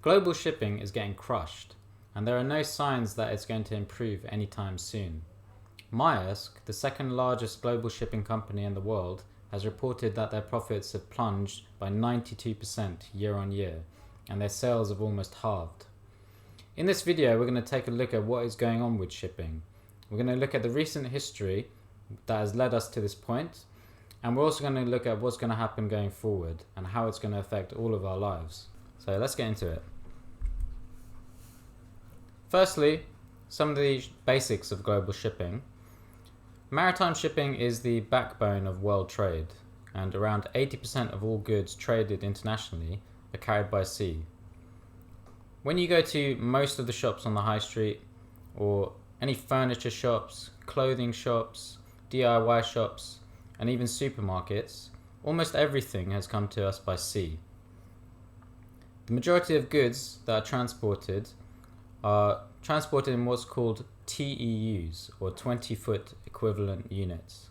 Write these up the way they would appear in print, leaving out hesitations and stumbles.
Global shipping is getting crushed, and there are no signs that it's going to improve anytime soon. Maersk, the second largest global shipping company in the world, has reported that their profits have plunged by 92% year on year, and their sales have almost halved. In this video, we're going to take a look at what is going on with shipping. We're going to look at the recent history that has led us to this point, and we're also going to look at what's going to happen going forward and how it's going to affect all of our lives. So let's get into it. Firstly, some of the basics of global shipping. Maritime shipping is the backbone of world trade, and around 80% of all goods traded internationally are carried by sea. When you go to most of the shops on the high street, or any furniture shops, clothing shops, DIY shops, and even supermarkets, almost everything has come to us by sea. The majority of goods that are transported in what's called TEUs, or 20-foot equivalent units,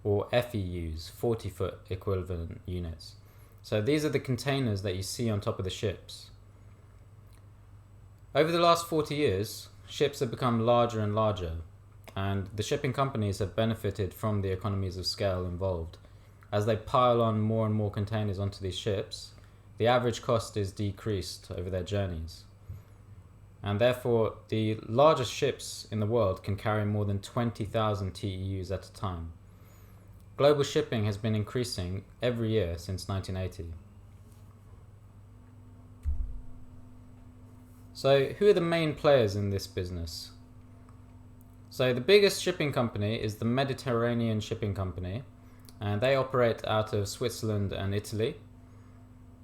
or FEUs, 40-foot equivalent units. So these are the containers that you see on top of the ships. Over the last 40 years, ships have become larger and larger, and the shipping companies have benefited from the economies of scale involved. As they pile on more and more containers onto these ships, the average cost is decreased over their journeys. And therefore, the largest ships in the world can carry more than 20,000 TEUs at a time. Global shipping has been increasing every year since 1980. So, who are the main players in this business? So, the biggest shipping company is the Mediterranean Shipping Company, and they operate out of Switzerland and Italy.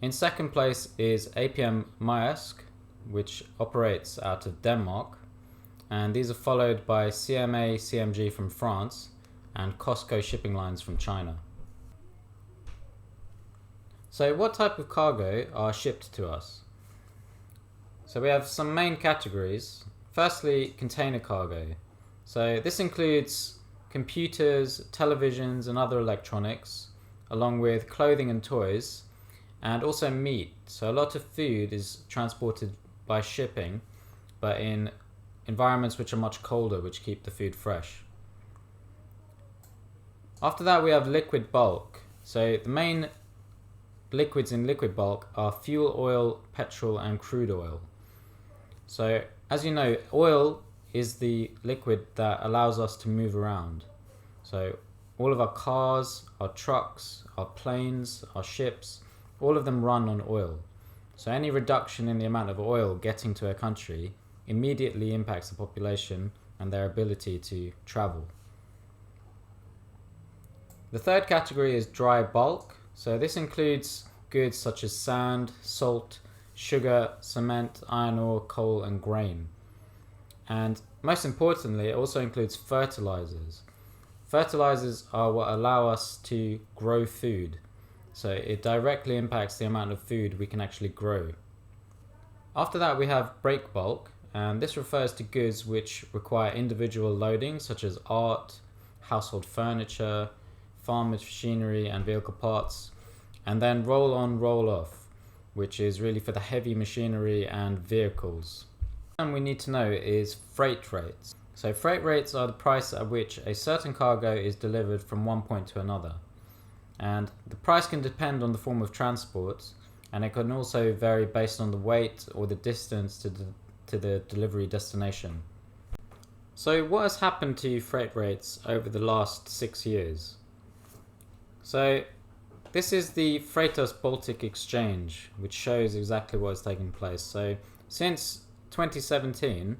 In second place is APM Maersk, which operates out of Denmark, and these are followed by CMA CMG from France and COSCO Shipping Lines from China. So what type of cargo are shipped to us? So we have some main categories. Firstly, container cargo. So this includes computers, televisions and other electronics, along with clothing and toys, and also meat. So a lot of food is transported by shipping, but in environments which are much colder, which keep the food fresh. After that, we have liquid bulk. So the main liquids in liquid bulk are fuel oil, petrol and crude oil. So as you know, oil is the liquid that allows us to move around. So all of our cars, our trucks, our planes, our ships, all of them run on oil. So any reduction in the amount of oil getting to a country immediately impacts the population and their ability to travel. The third category is dry bulk. So this includes goods such as sand, salt, sugar, cement, iron ore, coal and grain. And most importantly, it also includes fertilizers. Fertilizers are what allow us to grow food. So it directly impacts the amount of food we can actually grow. After that, we have break bulk, and this refers to goods which require individual loading, such as art, household furniture, farm machinery and vehicle parts, and then roll on, roll off, which is really for the heavy machinery and vehicles. One we need to know is freight rates. So freight rates are the price at which a certain cargo is delivered from one point to another. And the price can depend on the form of transport, and it can also vary based on the weight or the distance to the delivery destination. So what has happened to freight rates over the last 6 years? So this is the Freightos Baltic Exchange, which shows exactly what is taking place. So since 2017,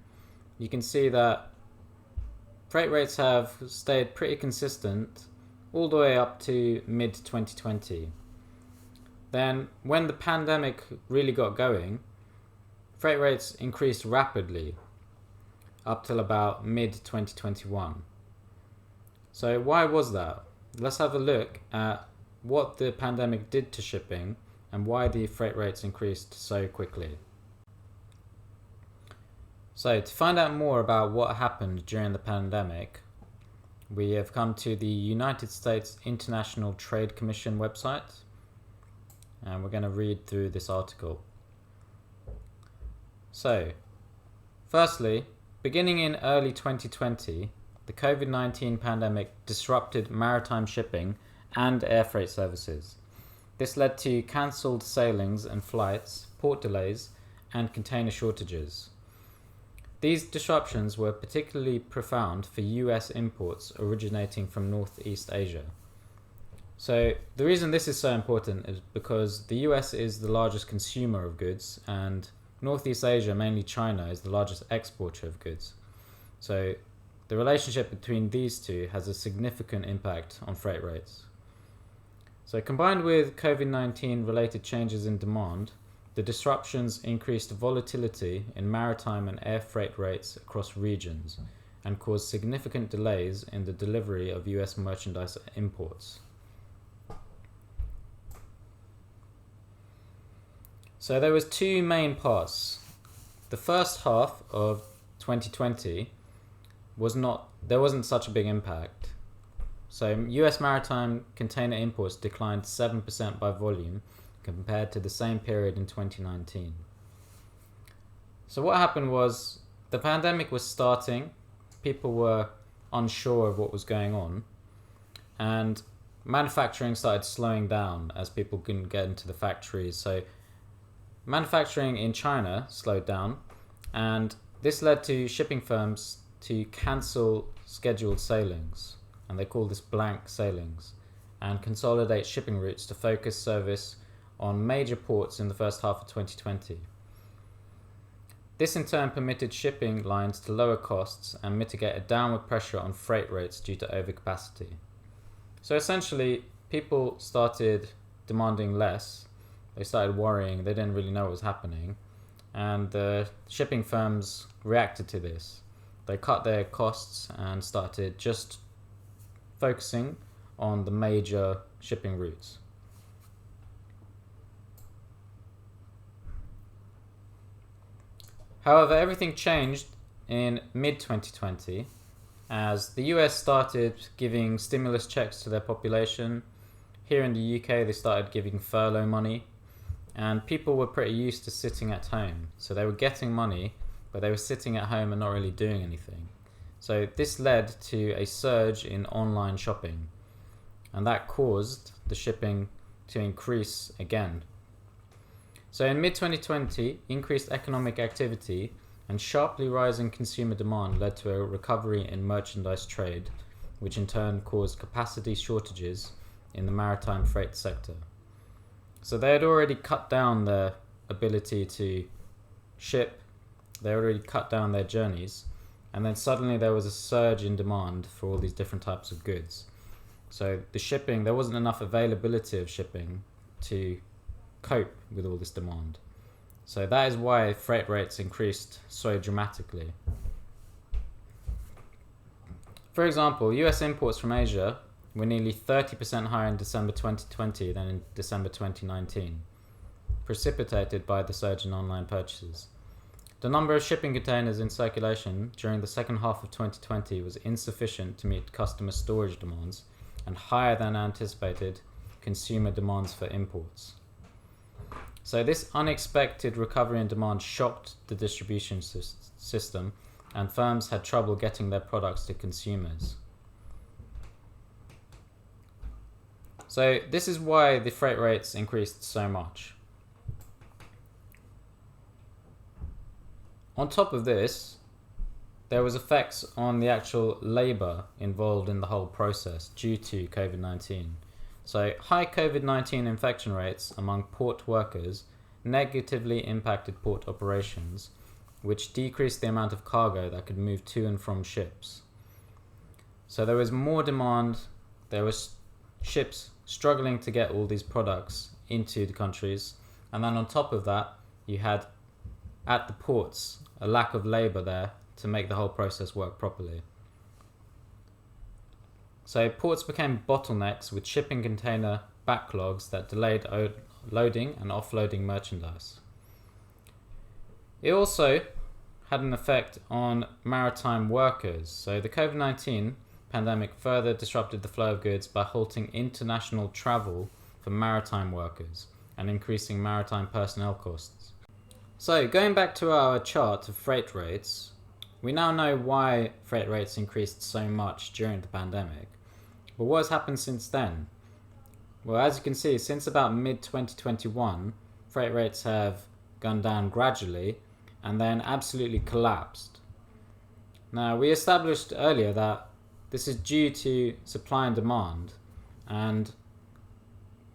you can see that freight rates have stayed pretty consistent all the way up to mid-2020. Then, when the pandemic really got going, freight rates increased rapidly up till about mid-2021. So why was that? Let's have a look at what the pandemic did to shipping and why the freight rates increased so quickly. So to find out more about what happened during the pandemic, we have come to the United States International Trade Commission website, and we're going to read through this article. So, firstly, beginning in early 2020, the COVID-19 pandemic disrupted maritime shipping and air freight services. This led to cancelled sailings and flights, port delays, and container shortages. These disruptions were particularly profound for US imports originating from Northeast Asia. So the reason this is so important is because the US is the largest consumer of goods, and Northeast Asia, mainly China, is the largest exporter of goods. So the relationship between these two has a significant impact on freight rates. So combined with COVID-19 related changes in demand, the disruptions increased volatility in maritime and air freight rates across regions and caused significant delays in the delivery of US merchandise imports. So there was two main parts. The first half of 2020 there wasn't such a big impact. So US maritime container imports declined 7% by volume compared to the same period in 2019. So what happened was the pandemic was starting, people were unsure of what was going on, and manufacturing started slowing down as people couldn't get into the factories. So manufacturing in China slowed down, and this led to shipping firms to cancel scheduled sailings, and they call this blank sailings, and consolidate shipping routes to focus service on major ports in the first half of 2020. This in turn permitted shipping lines to lower costs and mitigate a downward pressure on freight rates due to overcapacity. So essentially, people started demanding less, they started worrying, they didn't really know what was happening, and the shipping firms reacted to this. They cut their costs and started just focusing on the major shipping routes. However, everything changed in mid-2020 as the US started giving stimulus checks to their population. Here in the UK, they started giving furlough money, and people were pretty used to sitting at home. So they were getting money, but they were sitting at home and not really doing anything. So this led to a surge in online shopping, and that caused the shipping to increase again. So in mid-2020, increased economic activity and sharply rising consumer demand led to a recovery in merchandise trade, which in turn caused capacity shortages in the maritime freight sector. So they had already cut down their ability to ship, they already cut down their journeys, and then suddenly there was a surge in demand for all these different types of goods. So the shipping, there wasn't enough availability of shipping to cope with all this demand. So that is why freight rates increased so dramatically. For example, US imports from Asia were nearly 30% higher in December 2020 than in December 2019, precipitated by the surge in online purchases. The number of shipping containers in circulation during the second half of 2020 was insufficient to meet customer storage demands and higher than anticipated consumer demands for imports. So this unexpected recovery in demand shocked the distribution system, and firms had trouble getting their products to consumers. So this is why the freight rates increased so much. On top of this, there was effects on the actual labour involved in the whole process due to COVID-19. So high COVID-19 infection rates among port workers negatively impacted port operations, which decreased the amount of cargo that could move to and from ships. So there was more demand, there was ships struggling to get all these products into the countries, and then on top of that, you had at the ports a lack of labour there to make the whole process work properly. So ports became bottlenecks with shipping container backlogs that delayed loading and offloading merchandise. It also had an effect on maritime workers. So the COVID-19 pandemic further disrupted the flow of goods by halting international travel for maritime workers and increasing maritime personnel costs. So going back to our chart of freight rates, we now know why freight rates increased so much during the pandemic. But what has happened since then? Well, as you can see, since about mid-2021, freight rates have gone down gradually and then absolutely collapsed. Now, we established earlier that this is due to supply and demand, and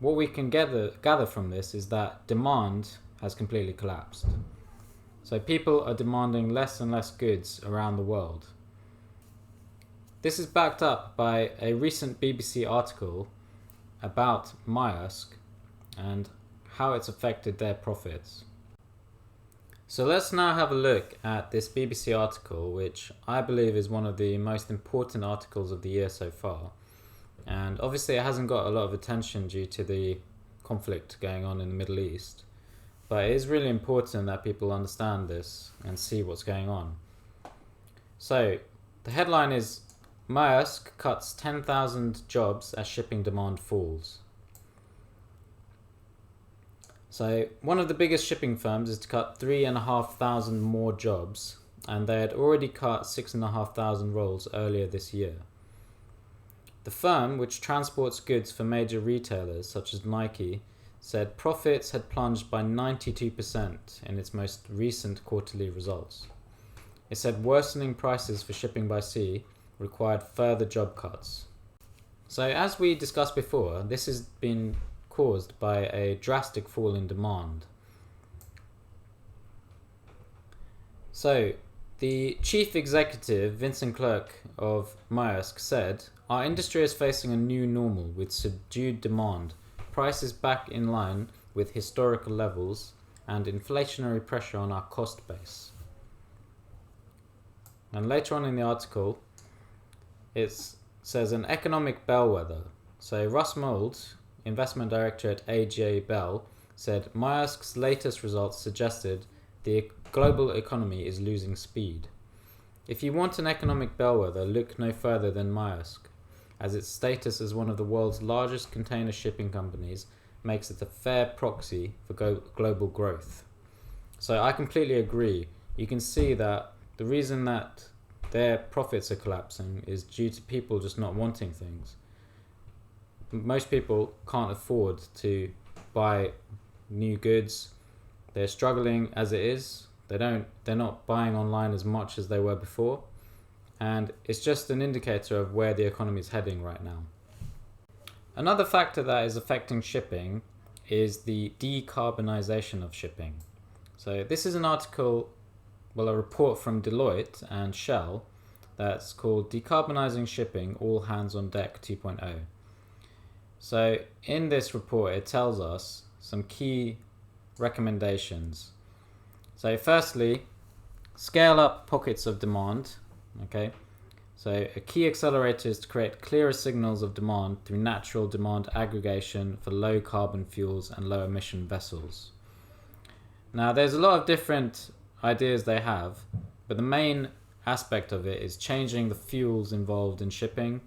what we can gather from this is that demand has completely collapsed. So people are demanding less and less goods around the world. This is backed up by a recent BBC article about Maersk and how it's affected their profits. So let's now have a look at this BBC article, which I believe is one of the most important articles of the year so far. And obviously it hasn't got a lot of attention due to the conflict going on in the Middle East. But it is really important that people understand this and see what's going on. So the headline is Maersk cuts 10,000 jobs as shipping demand falls. So one of the biggest shipping firms is to cut 3,500 more jobs, and they had already cut 6,500 roles earlier this year. The firm, which transports goods for major retailers such as Nike, said profits had plunged by 92% in its most recent quarterly results. It said worsening prices for shipping by sea required further job cuts. So as we discussed before, this has been caused by a drastic fall in demand. So the chief executive, Vincent Clerc of Maersk, said, "Our industry is facing a new normal with subdued demand, prices back in line with historical levels, and inflationary pressure on our cost base." And later on in the article, it says an economic bellwether. So Russ Mould, investment director at AJ Bell, said Maersk's latest results suggested the global economy is losing speed. If you want an economic bellwether, look no further than Maersk, as its status as one of the world's largest container shipping companies makes it a fair proxy for global growth. So I completely agree. You can see that the reason that their profits are collapsing is due to people just not wanting things. Most people can't afford to buy new goods. They're struggling as it is. They're not buying online as much as they were before. And it's just an indicator of where the economy is heading right now. Another factor that is affecting shipping is the decarbonisation of shipping. So this is an article, a report from Deloitte and Shell that's called Decarbonising Shipping, All Hands on Deck 2.0. So in this report, it tells us some key recommendations. So firstly, scale up pockets of demand. Okay, so a key accelerator is to create clearer signals of demand through natural demand aggregation for low carbon fuels and low emission vessels. Now there's a lot of different ideas they have, but the main aspect of it is changing the fuels involved in shipping,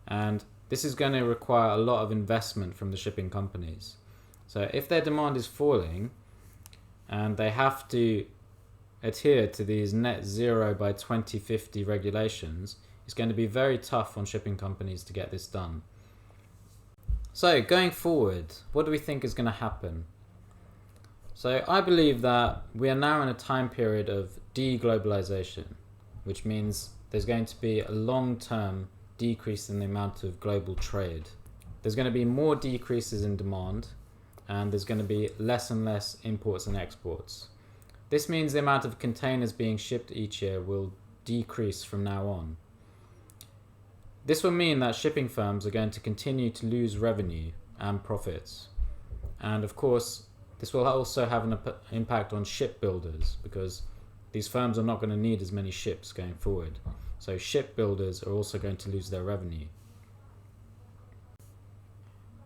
and this is going to require a lot of investment from the shipping companies. So if their demand is falling and they have to adhere to these net zero by 2050 regulations, it's going to be very tough on shipping companies to get this done. So going forward, what do we think is going to happen? So I believe that we are now in a time period of deglobalization, which means there's going to be a long-term decrease in the amount of global trade. There's going to be more decreases in demand, and there's going to be less and less imports and exports. This means the amount of containers being shipped each year will decrease from now on. This will mean that shipping firms are going to continue to lose revenue and profits. And of course, this will also have an impact on shipbuilders, because these firms are not going to need as many ships going forward. So shipbuilders are also going to lose their revenue.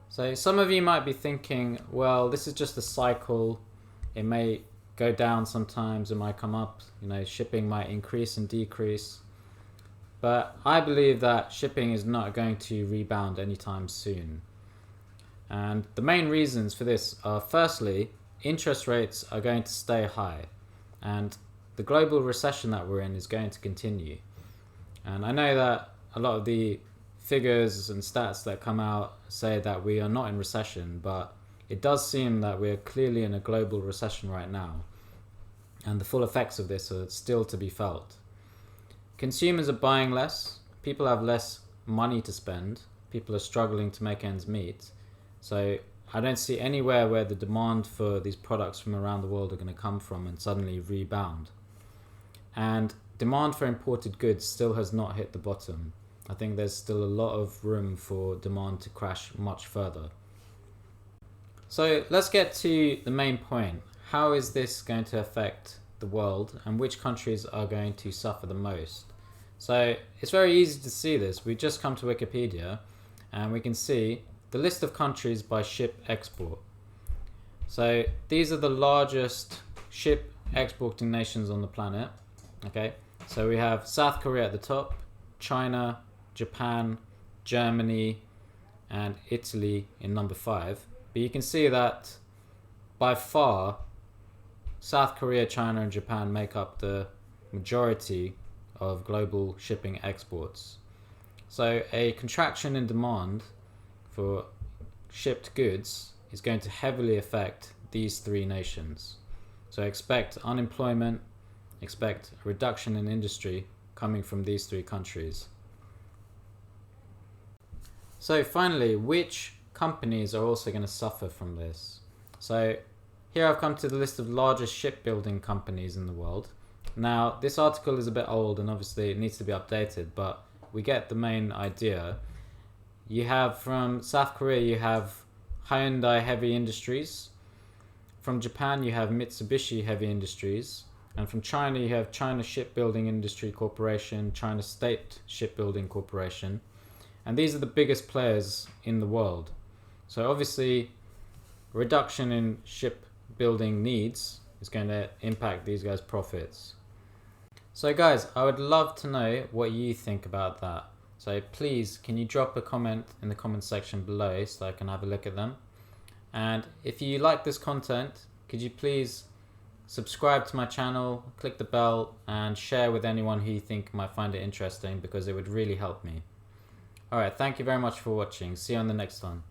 So some of you might be thinking, well, this is just a cycle. It may go down sometimes, it might come up, shipping might increase and decrease. But I believe that shipping is not going to rebound anytime soon. And the main reasons for this are, firstly, interest rates are going to stay high, and the global recession that we're in is going to continue. And I know that a lot of the figures and stats that come out say that we are not in recession, but it does seem that we're clearly in a global recession right now, and the full effects of this are still to be felt. Consumers are buying less, people have less money to spend, people are struggling to make ends meet, so I don't see anywhere where the demand for these products from around the world are going to come from and suddenly rebound. And demand for imported goods still has not hit the bottom. I think there's still a lot of room for demand to crash much further. So let's get to the main point. How is this going to affect the world, and which countries are going to suffer the most? So it's very easy to see this. We just come to Wikipedia and we can see the list of countries by ship export. So these are the largest ship exporting nations on the planet. Okay, so we have South Korea at the top, China, Japan, Germany, and Italy in number 5. But you can see that by far South Korea, China, and Japan make up the majority of global shipping exports. So a contraction in demand for shipped goods is going to heavily affect these 3 nations. So expect unemployment, expect a reduction in industry coming from these 3 countries. So finally, which companies are also going to suffer from this? So here I've come to the list of largest shipbuilding companies in the world. Now this article is a bit old and obviously it needs to be updated, but we get the main idea. You have from South Korea, you have Hyundai Heavy Industries. From Japan, you have Mitsubishi Heavy Industries. And from China, you have China Shipbuilding Industry Corporation, China State Shipbuilding Corporation. And these are the biggest players in the world. So obviously, reduction in shipbuilding needs is going to impact these guys' profits. So guys, I would love to know what you think about that. So please, can you drop a comment in the comment section below so I can have a look at them? And if you like this content, could you please subscribe to my channel, click the bell, and share with anyone who you think might find it interesting, because it would really help me. Alright, thank you very much for watching. See you on the next one.